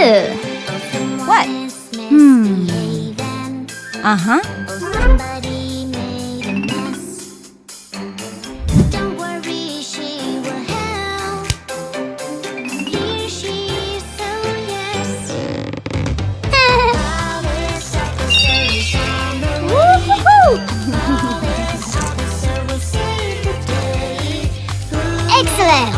Ew. What? Uh-huh. Somebody made a mess. Don't worry, she will help. Here she is, so yes. All this officer is on the way. All this officer will save the day. Excellent!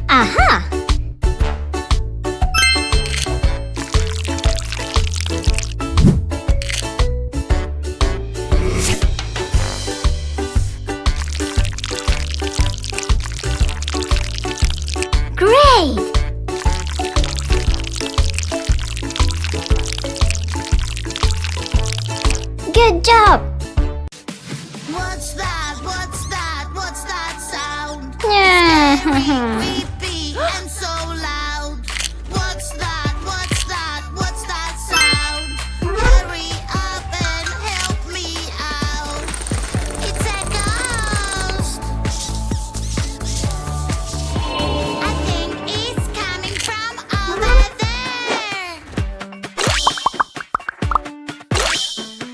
Aha! Great! Good job! What's that? What's that? What's that sound? Yeah. Creepy and so loud. What's that? What's that? What's that sound? Hurry up and help me out. It's a ghost. I think it's coming from over there.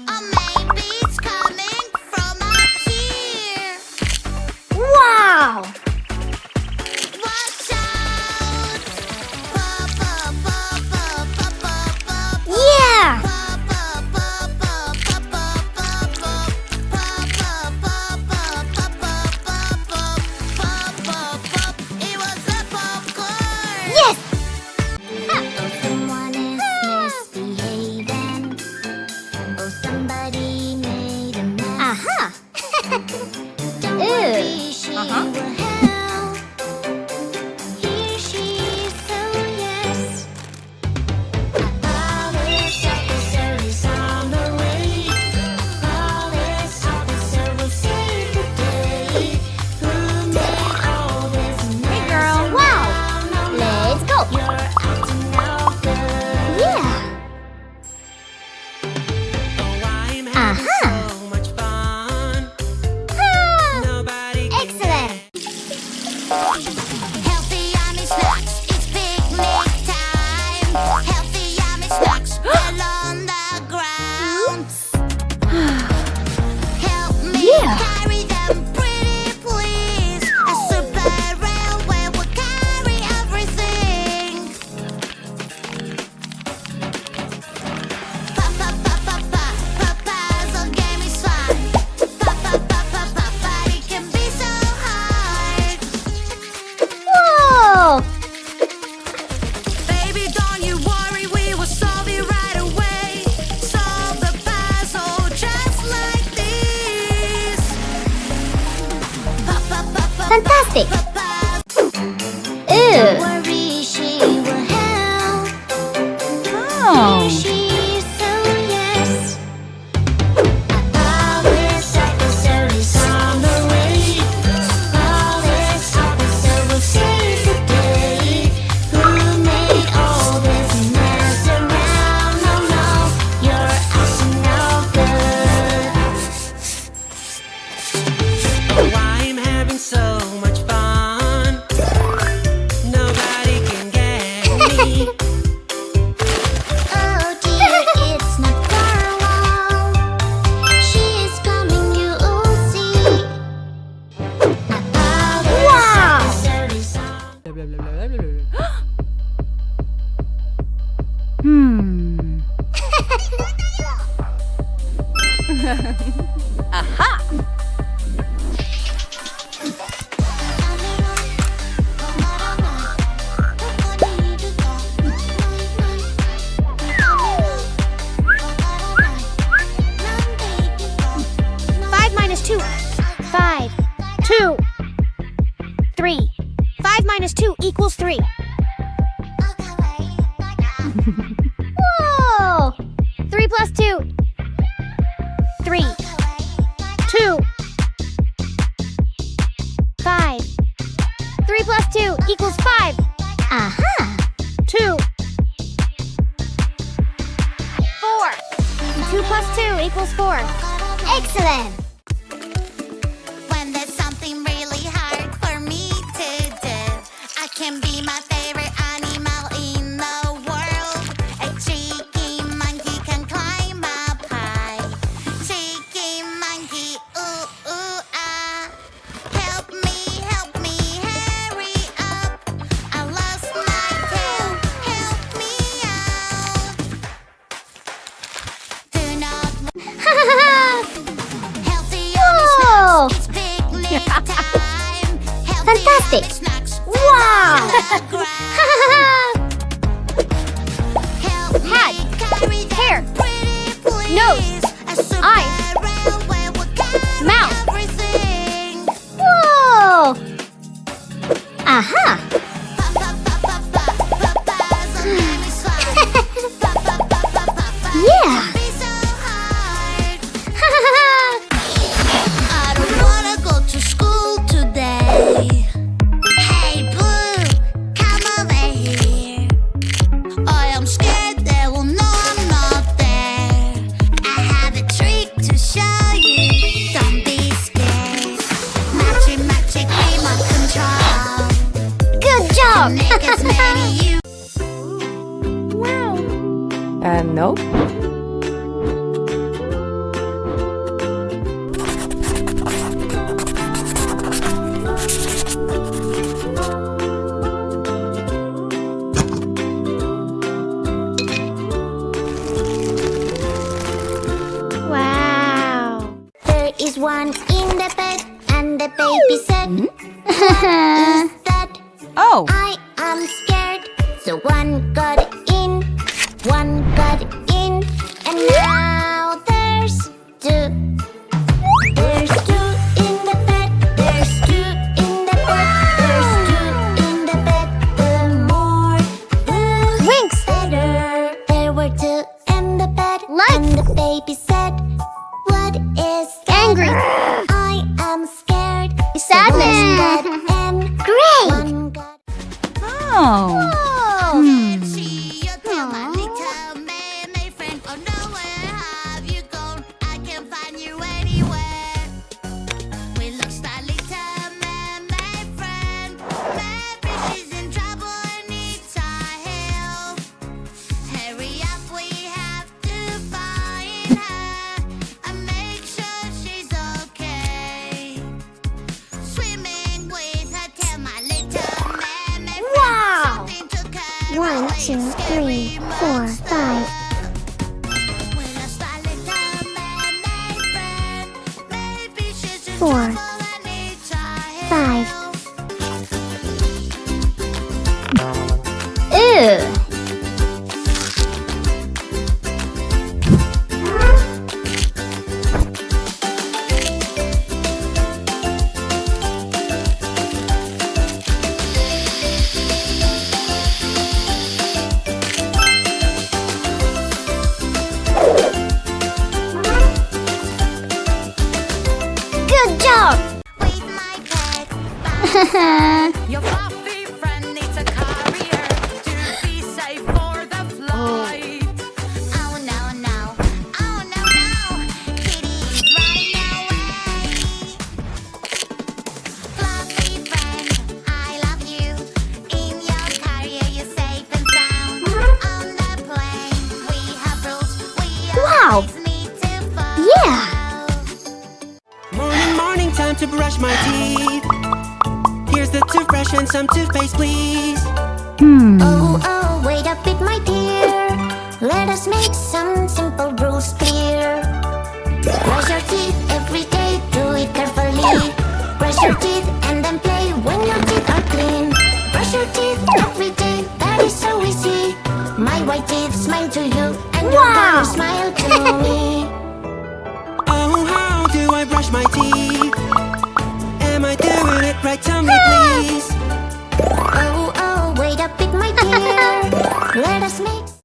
Or maybe it's coming from up here. Wow! Watch out! Pop, pop, pop, pop, pop, pop, pop. Yeah! Pop, pop, pop, pop, pop, pop, pop, pop. Pop, pop, pop, pop, pop, pop, pop, pop, pop, pop. It was a popcorn! Yes! Oh, someone is misbehaving. Oh, somebody made a mess. Aha! Don't Ew. worry, she Uh-huh. will help. Here she is, so yes. All this officer is on the way. All this officer will save the day. Who made all this mess? Hey, girl. Wow! No, no, Let's go! you're acting no good. Yeah! Oh, I'm having Aha. so much fun. Ah, Nobody can excellent! Healthy yummy snacks, it's picnic time. Healthy yummy snacks fell on the ground. Help me Yeah. carry them, pretty please. A super railway will carry everything. Papa, papa, papa, puzzle game is fun. Papa, papa, papa, it can be so hard. Whoa! Baby, don't you worry, we will solve it right away. Solve the puzzle just like this. Papa, papa, Fantastic! papa, Ew! worry, she will help. Oh! She is so yes. All this officer is on the way. All this officer will save the day. Who made all this mess around? No, no, you're acting no good. Oh, I'm having so much fun. Nobody can get me. Oh dear, it's not far along. She is coming, you'll see. All this Wow. officer is on. Aha! 5 minus 2. 5. 2. minus 2 equals 3. Whoa! 3 plus 2. 3. 2. 5. 3 plus 2 equals 5. Aha! 2. 4. 2 plus 2 equals 4. Excellent! When there's something really hard for me to do, I can be my favorite animal in the world. A cheeky monkey can climb up high. Cheeky monkey, ooh, ooh, ah. Help me, hurry up. I lost my tail, help me out. Do not healthy Whoa! it's picnic time. Healthy Fantastic. snacks. Wow! Help me Head, carry them hair, pretty please. nose, A super eyes, railway will carry mouth. everything. Whoa! Aha! Puzzle game is fun. Yeah! Be so hard. I don't wanna go to school today. Hey Blue, come over here. I am scared they will know I'm not there. I have a trick to show you. Don't be scared. Magic remote control. Good job! Make as many you. No. Wow. There is one in the bed, and the baby said, "Is that?" Oh. I am scared. So one got in, and now there's two. There's two in the bed. There's two in the bed. There's two in the bed. The more the Winks. better. There were two in the bed, Like. and the baby said, "What is that?" Angry. I am scared. Sadness. One got in. Great! One got Oh. Swimming with her tail, my little mermaid. Wow. Something took her 1, away. 2, 3, Scary 4, 5. We lost our little mermaid friend. Maybe she's in 4, trouble and needs our 5. help. Ew! Good job! With my pet, Your fluffy friend needs a carrier to be safe for the flight. oh no no, oh no no, Kitty's running away. Fluffy friend, I love you. In your carrier, you're safe and sound. On the plane, we have rules. We Wow. always need to follow. Yeah. Morning, time to brush my teeth. Here's the toothbrush and some toothpaste, please. Oh, wait a bit, my dear. Let us make some simple rules clear. Brush your teeth every day, do it carefully. Brush your teeth and then play when your teeth are clean. Brush your teeth every day, that is so easy. My white teeth smile to you, and your Wow. gonna smile to me. Oh, how do I brush my teeth? Am I doing it right? Tell me, please. that's me.